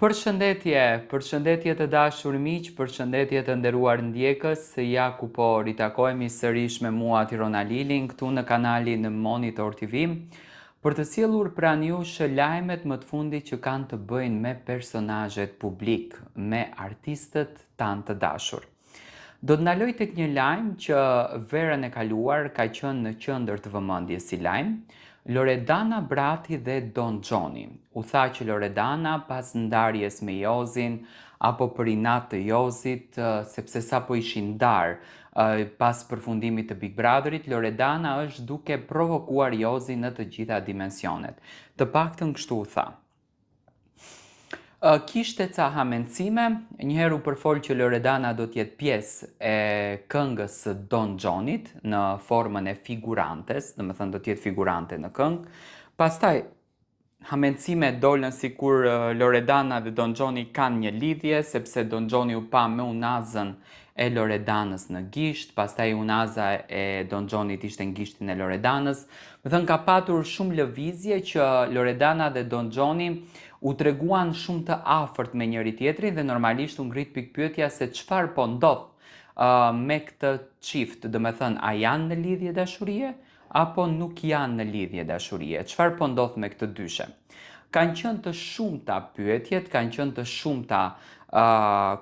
Përshëndetje të dashur miq, përshëndetje të nderuar ndjekës, ja ku po ritakojemi sërish me mua Tirona Lilin këtu në kanalin Monitor TV, për të sjellur pranë jush lajmet më të fundit që kanë të bëjnë me personazhet publik, me artistët tanë të dashur. Do të ndaloj tek një lajm që verën e kaluar ka qenë në qendër të vëmendjes si lajm. Loredana Brati dhe Don Gjoni. U tha që Loredana pas ndarjes me Jozin, apo për inat të Jozit, sepse sa po ishin ndarë pas përfundimit të Big Brotherit, Loredana është duke provokuar Jozin në të gjitha dimensionet. Të paktën kështu u tha. Kishte ca hamencime, njëherë u përfol që Loredana do t'jetë pjesë e këngës së Don Gjonit në formën e figurantes, do të thënë do t'jetë figurante në këngë. Pastaj hamencime dolën sikur Loredana dhe Don Gjoni kanë një lidhje, sepse Don Gjoni u pa me unazën e Loredanës në gisht, pastaj unaza e Don Gjonit ishte në gishtin e Loredanës. Më thënë ka patur shumë lëvizje që Loredana dhe Don Gjoni u treguan shumë të afërt me njëri tjetrin dhe normalisht u ngrit pikpyetja se çfarë po ndodh me këtë çift, do të thënë a janë në lidhje dashurie apo nuk janë në lidhje dashurie, çfarë po ndodh me këtë dyshe. Kanë qenë të shumta pyetjet, kanë qenë të shumta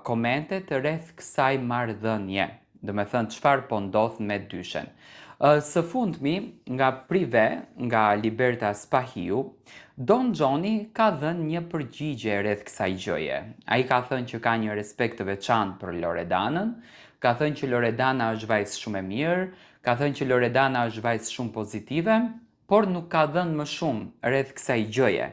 komentet rreth kësaj marrëdhënie, do të thënë çfarë po ndodh me dyshen. Së fundmi, nga Prive, nga Liberta Spahiu, Don Gjoni ka dhënë një përgjigje rreth kësaj gjëje. Ai ka thënë që ka një respekt të veçantë për Loredanën, ka thënë që Loredana është vajzë shumë e mirë, ka thënë që Loredana është vajzë shumë pozitive, por nuk ka dhënë më shumë rreth kësaj gjëje,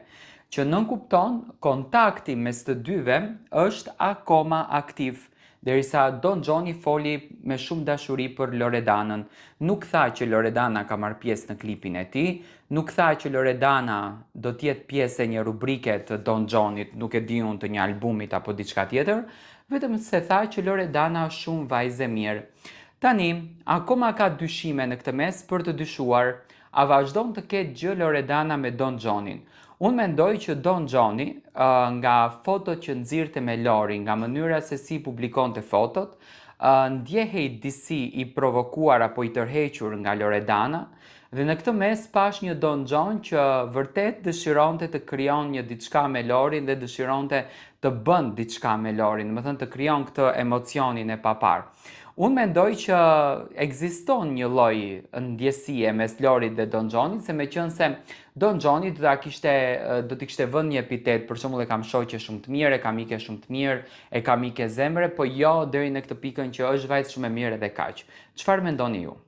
që nënkupton kontakti mes të dyve është akoma aktiv. Derisa Don Gjoni foli me shumë dashuri për Loredanën. Nuk tha që Loredana ka marrë pjesë në klipin e tij, nuk tha që Loredana do t'jetë pjesë e një rubrike të Don Gjonit, nuk e di unë, të një albumit apo diçka tjetër, vetëm se tha që Loredana është shumë vajzë e mirë. Tani, akoma ka dyshime në këtë mes për të dyshuar, a vazhdon të ketë gjë Loredana me Don Gjonin. Unë mendoj që Don Gjoni, nga fotot që nxirrte me Lori, nga mënyra se si publikonte fotot, ndjehej disi i provokuar apo i tërhequr nga Loredana, dhe në këtë mes pash një Don Gjon që vërtet dëshironte të krijon një diçka me Lorin dhe dëshironte të bën diçka me Lorin, do të thënë të krijon këtë emocionin e papar. Unë mendoj që ekziston një lloj ndjesie mes Lorit dhe Don Gjonit, se meqense Don Gjoni do t'i kishte vënë një epitet, për shembull e kam shoqe shumë të mirë, e kam mike shumë të mirë, e kam mike zemre, po jo deri në këtë pikën që është vajzë shumë e mirë edhe kaq. Çfarë mendoni ju?